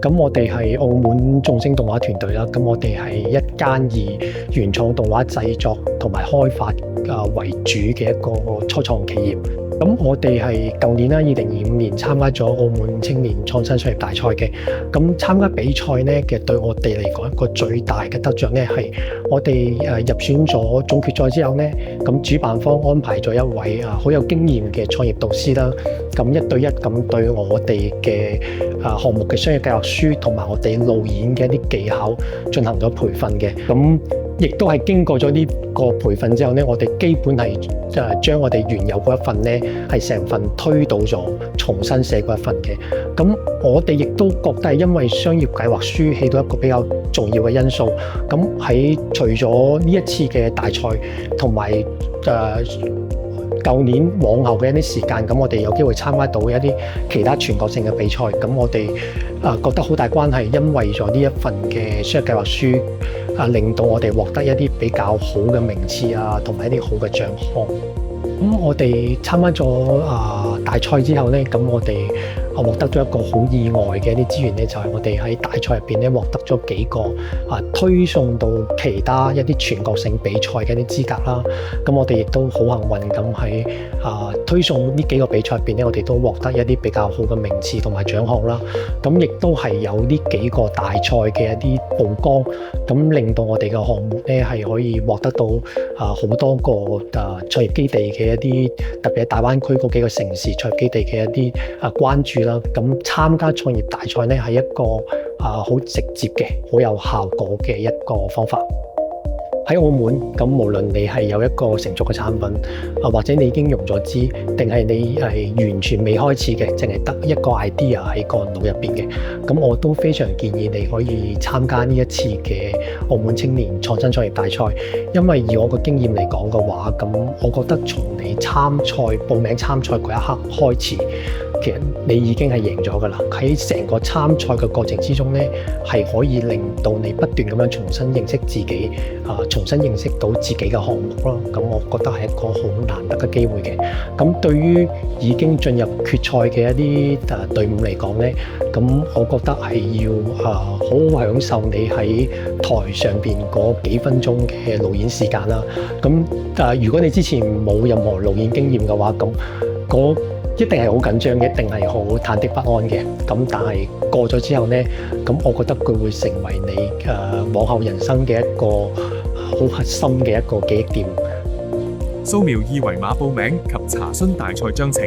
咁我哋係澳門眾星動畫團隊啦，咁我哋係一間以原創動畫製作同埋開發為主嘅一個初創企業。咁我哋係舊年啦，2025年參加咗澳門青年創新商業大賽嘅。咁參加比賽呢，其實對我哋嚟講一個最大嘅得着呢，係我哋入選咗總決賽之後呢，咁主辦方安排咗一位好有經驗嘅創業導師啦，咁一對一咁對我哋嘅項目嘅商業計劃書同埋我哋路演嘅一啲技巧進行咗培訓嘅。咁亦都係經過咗呢個培訓之後呢，我哋基本係將我哋原有嗰一份呢係成份推倒咗，重新寫過一份嘅。咁我哋亦都覺得係因為商業計劃書起到一個比較重要嘅因素。咁喺除咗呢一次嘅大賽同埋舊年往後嘅一啲時間，咁我哋有機會參加到一啲其他全國性嘅比賽。咁我哋覺得好大關係，因為咗呢一份嘅商業計劃書。令到我哋獲得一啲比較好嘅名次同埋一啲好嘅獎項。咁我哋參加咗大賽之後呢，咁我哋獲得咗一個好意外嘅一啲資源呢，就係我哋喺大賽入邊呢獲得咗幾個推送到其他一啲全國性比賽嘅一啲資格啦。咁我哋亦都好幸運咁喺推送呢幾個比賽入邊呢，我哋都獲得一啲比較好嘅名次同埋獎項啦。咁亦都係有呢幾個大賽嘅一啲曝光，咁令到我哋嘅項目呢係可以獲得到好多個創業基地嘅一啲，特別係大灣區嗰幾個城市創業基地嘅一啲關注啦。咁參加創業大賽呢係一個好直接嘅、好有效果嘅一個方法。喺澳門，咁無論你係有一個成熟嘅產品，或者你已經融咗資，定係你係完全未開始嘅，淨係得一個 idea 喺個腦入邊嘅，咁我都非常建議你可以參加呢一次嘅澳門青年創新創業大賽。因為以我個經驗嚟講嘅話，咁我覺得從你報名參賽嗰一刻開始，其實你已經係贏咗㗎啦。喺成個參賽嘅過程之中呢，係可以令到你不斷咁樣重新認識自己，重新認識到自己嘅項目咯。咁我覺得係一個好難得嘅機會嘅。咁對於已經進入決賽嘅一啲隊伍嚟講呢，咁我覺得係要好好享受你喺台上邊嗰幾分鐘嘅路演時間啦。咁如果你之前冇任何路演經驗嘅話，咁一定係好緊張嘅，一定係好忐忑不安嘅。咁但係過咗之後呢，咁我覺得佢會成為你往後人生嘅一個好核心嘅一個記憶點。掃描二維碼報名及查詢大賽章程。